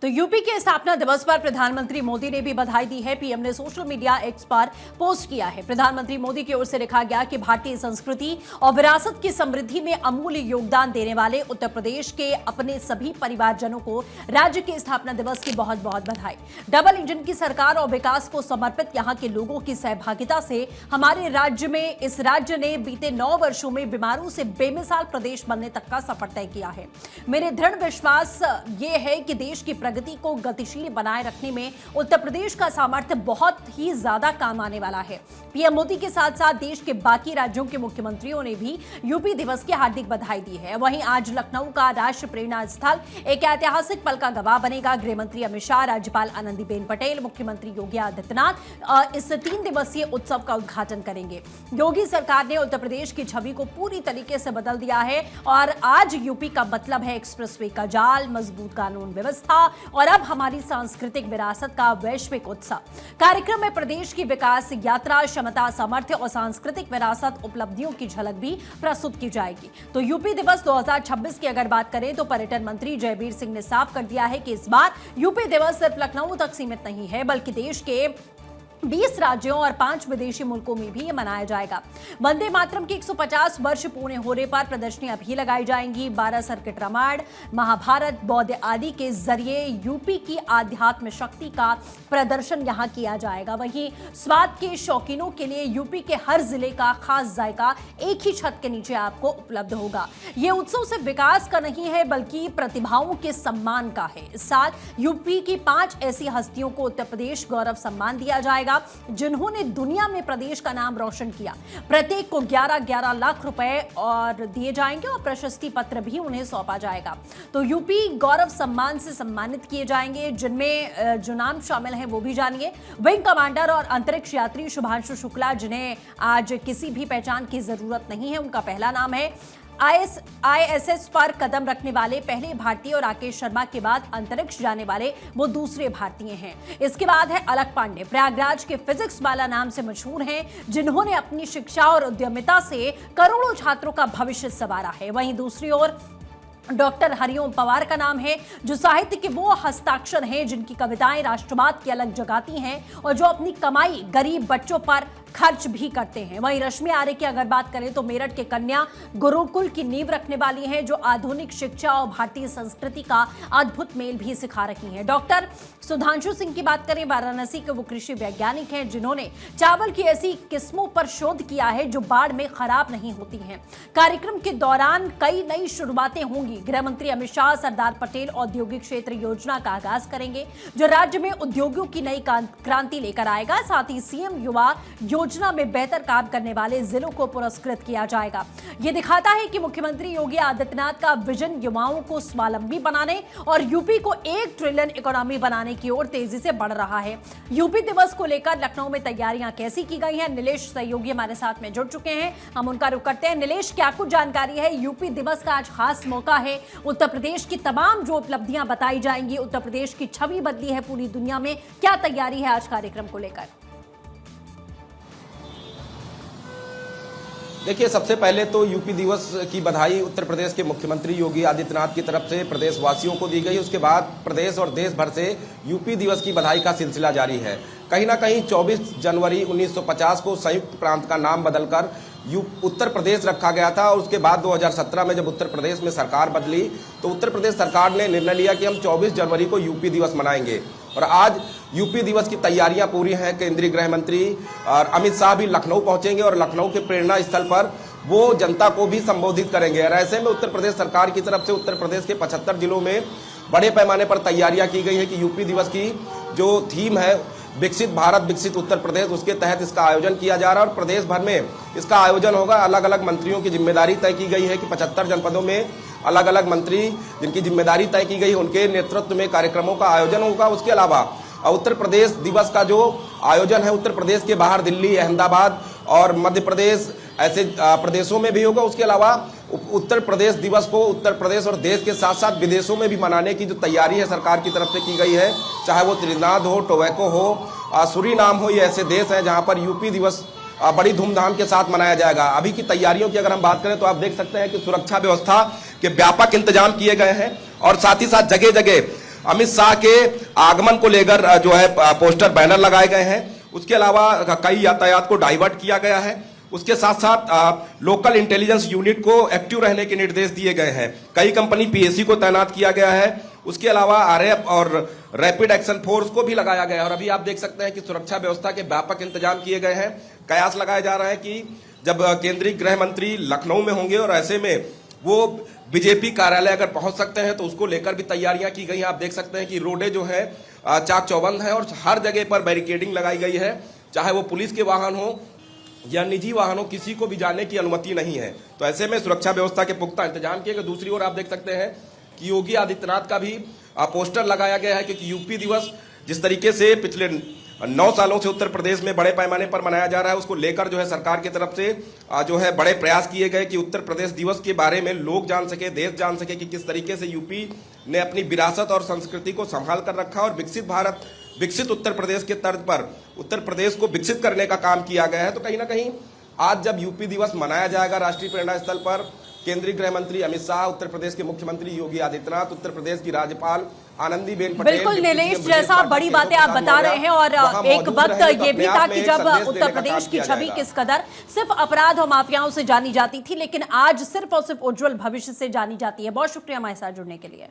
तो यूपी के स्थापना दिवस पर प्रधानमंत्री मोदी ने भी बधाई दी है। पीएम ने सोशल मीडिया एक्स पर पोस्ट किया है। प्रधानमंत्री मोदी की ओर से लिखा गया कि भारतीय संस्कृति और विरासत की समृद्धि में अमूल्य योगदान देने वाले उत्तर प्रदेश के अपने सभी परिवारजनों को राज्य के स्थापना दिवस की बहुत बहुत बधाई। डबल इंजन की सरकार और विकास को समर्पित यहाँ के लोगों की सहभागिता से हमारे राज्य में इस राज्य ने बीते 9 वर्षों में बीमारों से बेमिसाल प्रदेश बनने तक का सफर तय किया है। मेरे दृढ़ विश्वास ये है कि देश की प्रगति को गतिशील बनाए रखने में उत्तर प्रदेश का सामर्थ्य बहुत ही ज्यादा काम आने वाला है। पीएम मोदी के साथ साथ देश के बाकी राज्यों के मुख्यमंत्रियों ने भी यूपी दिवस की हार्दिक बधाई दी है। वहीं आज लखनऊ का राष्ट्रीय प्रेरणा स्थल एक ऐतिहासिक पल का गवाह बनेगा। गृह मंत्री अमित शाह, राज्यपाल आनंदीबेन पटेल, मुख्यमंत्री योगी आदित्यनाथ इस 3 दिवसीय उत्सव का उद्घाटन करेंगे। योगी सरकार ने उत्तर प्रदेश की छवि को पूरी तरीके से बदल दिया है और आज यूपी का मतलब है एक्सप्रेसवे का जाल, मजबूत कानून व्यवस्था और अब हमारी सांस्कृतिक विरासत का वैश्विक उत्सव। कार्यक्रम में प्रदेश की विकास यात्रा, क्षमता, सामर्थ्य और सांस्कृतिक विरासत उपलब्धियों की झलक भी प्रस्तुत की जाएगी। तो यूपी दिवस 2026 की अगर बात करें तो पर्यटन मंत्री जयवीर सिंह ने साफ कर दिया है कि इस बार यूपी दिवस सिर्फ लखनऊ तक सीमित नहीं है, बल्कि देश के 20 राज्यों और 5 विदेशी मुल्कों में भी ये मनाया जाएगा। वंदे मातरम के 150 वर्ष पूरे होने पर प्रदर्शनियां भी लगाई जाएंगी। 12 सर्किट रामायण, महाभारत, बौद्ध आदि के जरिए यूपी की आध्यात्म शक्ति का प्रदर्शन यहां किया जाएगा। वहीं स्वाद के शौकीनों के लिए यूपी के हर जिले का खास जायका एक ही छत के नीचे आपको उपलब्ध होगा। ये उत्सव सिर्फ विकास का नहीं है, बल्कि प्रतिभाओं के सम्मान का है। इस साल यूपी की 5 ऐसी हस्तियों को उत्तर प्रदेश गौरव सम्मान दिया जाएगा जिन्होंने दुनिया में प्रदेश का नाम रोशन किया। प्रत्येक को 11-11 लाख रुपए और दिए जाएंगे और प्रशस्ति पत्र भी उन्हें सौंपा जाएगा। तो यूपी गौरव सम्मान से सम्मानित किए जाएंगे, जिनमें जो नाम शामिल हैं वो भी जानिए। विंग कमांडर और अंतरिक्ष यात्री शुभांशु शुक्ला, जिन्हें आज किसी भी पहचान की जरूरत नहीं है, उनका पहला नाम है। ISS पर कदम रखने वाले पहले भारतीय और राकेश शर्मा के बाद अंतरिक्ष जाने वाले वो दूसरे भारतीय हैं। इसके बाद है अलक पांडे, प्रयागराज के फिजिक्स वाला नाम से मशहूर हैं, जिन्होंने अपनी शिक्षा और उद्यमिता से करोड़ों छात्रों का भविष्य संवारा है। वहीं दूसरी ओर डॉक्टर हरिओम पवार का नाम है, जो साहित्य के वो हस्ताक्षर हैं जिनकी कविताएं राष्ट्रवाद की अलग जगाती हैं और जो अपनी कमाई गरीब बच्चों पर खर्च भी करते हैं। वहीं रश्मि आर्य की अगर बात करें तो मेरठ के कन्या गुरुकुल की नींव रखने वाली हैं, जो आधुनिक शिक्षा और भारतीय संस्कृति का अद्भुत मेल भी सिखा रही हैं। डॉक्टर सुधांशु सिंह की बात करें, वाराणसी के वो कृषि वैज्ञानिक हैं, जिन्होंने चावल की ऐसी किस्मों पर शोध किया है जो बाढ़ में खराब नहीं होती हैं। कार्यक्रम के दौरान कई नई शुरुआतें होंगी। गृह मंत्री अमित शाह सरदार पटेल औद्योगिक क्षेत्र योजना का आगाज करेंगे, जो राज्य में उद्योगों की नई क्रांति लेकर आएगा। साथ ही सीएम युवा योजना में बेहतर काम करने वाले जिलों को पुरस्कृत किया जाएगा। यह दिखाता है कि मुख्यमंत्री योगी आदित्यनाथ का विजन युवाओं को स्वावलंबी बनाने और यूपी को 1 ट्रिलियन इकोनॉमी बनाने की ओर तेजी से बढ़ रहा है। यूपी दिवस को लेकर लखनऊ में तैयारियां कैसी की गई हैं, नीलेश सहयोगी हमारे साथ में जुड़ चुके हैं, हम उनका रुख करते हैं। नीलेश, क्या कुछ जानकारी है? यूपी दिवस का आज खास मौका है, उत्तर प्रदेश की तमाम जो उपलब्धियां बताई जाएंगी, उत्तर प्रदेश की छवि बदली है पूरी दुनिया में, क्या तैयारी है आज कार्यक्रम को लेकर? देखिए, सबसे पहले तो यूपी दिवस की बधाई उत्तर प्रदेश के मुख्यमंत्री योगी आदित्यनाथ की तरफ से प्रदेशवासियों को दी गई। उसके बाद प्रदेश और देश भर से यूपी दिवस की बधाई का सिलसिला जारी है। कहीं ना कहीं 24 जनवरी 1950 को संयुक्त प्रांत का नाम बदलकर उत्तर प्रदेश रखा गया था और उसके बाद 2017 में जब उत्तर प्रदेश में सरकार बदली तो उत्तर प्रदेश सरकार ने निर्णय लिया कि हम 24 जनवरी को यूपी दिवस मनाएंगे। और आज यूपी दिवस की तैयारियां पूरी हैं। केंद्रीय गृह मंत्री और अमित शाह भी लखनऊ पहुंचेंगे और लखनऊ के प्रेरणा स्थल पर वो जनता को भी संबोधित करेंगे। और ऐसे में उत्तर प्रदेश सरकार की तरफ से उत्तर प्रदेश के 75 जिलों में बड़े पैमाने पर तैयारियां की गई है कि यूपी दिवस की जो थीम है विकसित भारत विकसित उत्तर प्रदेश, उसके तहत इसका आयोजन किया जा रहा है और प्रदेश भर में इसका आयोजन होगा। अलग अलग मंत्रियों की जिम्मेदारी तय की गई है कि 75 जनपदों में अलग अलग मंत्री जिनकी जिम्मेदारी तय की गई है उनके नेतृत्व में कार्यक्रमों का आयोजन होगा। उसके अलावा उत्तर प्रदेश दिवस का जो आयोजन है उत्तर प्रदेश के बाहर दिल्ली, अहमदाबाद और मध्य प्रदेश ऐसे प्रदेशों में भी होगा। उसके अलावा उत्तर प्रदेश दिवस को उत्तर प्रदेश और देश के साथ साथ विदेशों में भी मनाने की जो तैयारी है सरकार की तरफ से की गई है, चाहे वो त्रिनाद हो, टोबैको हो, सूरीनाम हो, ये ऐसे देश हैं जहां पर यूपी दिवस बड़ी धूमधाम के साथ मनाया जाएगा। अभी की तैयारियों की अगर हम बात करें तो आप देख सकते हैं कि सुरक्षा व्यवस्था के व्यापक इंतजाम किए गए हैं और साथ ही साथ जगह जगह अमित शाह के आगमन को लेकर जो है पोस्टर बैनर लगाए गए हैं। उसके अलावा कई यातायात को डाइवर्ट किया गया है। उसके साथ साथ लोकल इंटेलिजेंस यूनिट को एक्टिव रहने के निर्देश दिए गए हैं। कई कंपनी पीएसी को तैनात किया गया है। उसके अलावा आरएफ और रैपिड एक्शन फोर्स को भी लगाया गया है। और अभी आप देख सकते हैं कि सुरक्षा व्यवस्था के व्यापक इंतजाम किए गए हैं। कयास लगाए जा रहे हैं कि जब केंद्रीय गृह मंत्री लखनऊ में होंगे और ऐसे में वो बीजेपी कार्यालय अगर पहुंच सकते हैं तो उसको लेकर भी तैयारियां की गई हैं। आप देख सकते हैं कि रोडें जो है चाक चौबंद है और हर जगह पर बैरिकेडिंग लगाई गई है। चाहे वो पुलिस के वाहन हो या निजी वाहनों, किसी को भी जाने की अनुमति नहीं है। तो ऐसे में सुरक्षा व्यवस्था के पुख्ता इंतजाम किए गए। दूसरी ओर आप देख सकते हैं कि योगी आदित्यनाथ का भी पोस्टर लगाया गया है, क्योंकि यूपी दिवस जिस तरीके से पिछले 9 सालों से उत्तर प्रदेश में बड़े पैमाने पर मनाया जा रहा है, उसको लेकर जो है सरकार की तरफ से जो है बड़े प्रयास किए गए कि उत्तर प्रदेश दिवस के बारे में लोग जान सके, देश जान सके कि किस तरीके से यूपी ने अपनी विरासत और संस्कृति को संभाल कर रखा और विकसित भारत, विकसित उत्तर प्रदेश के तर्ज पर उत्तर प्रदेश को विकसित करने का काम किया गया है। तो कहीं ना कहीं आज जब यूपी दिवस मनाया जाएगा राष्ट्रीय प्रेरणा स्थल पर, केंद्रीय गृह मंत्री अमित शाह, उत्तर प्रदेश के मुख्यमंत्री योगी आदित्यनाथ, उत्तर प्रदेश की राज्यपाल आनंदीबेन पटेल, बिल्कुल नीलेश, जैसा बड़ी बातें आप बता रहे हैं और एक वक्त ये भी था कि जब उत्तर प्रदेश की छवि किस कदर सिर्फ अपराध और माफियाओं से जानी जाती थी, लेकिन आज सिर्फ और सिर्फ उज्जवल भविष्य से जानी जाती है। बहुत शुक्रिया हमारे साथ जुड़ने के लिए।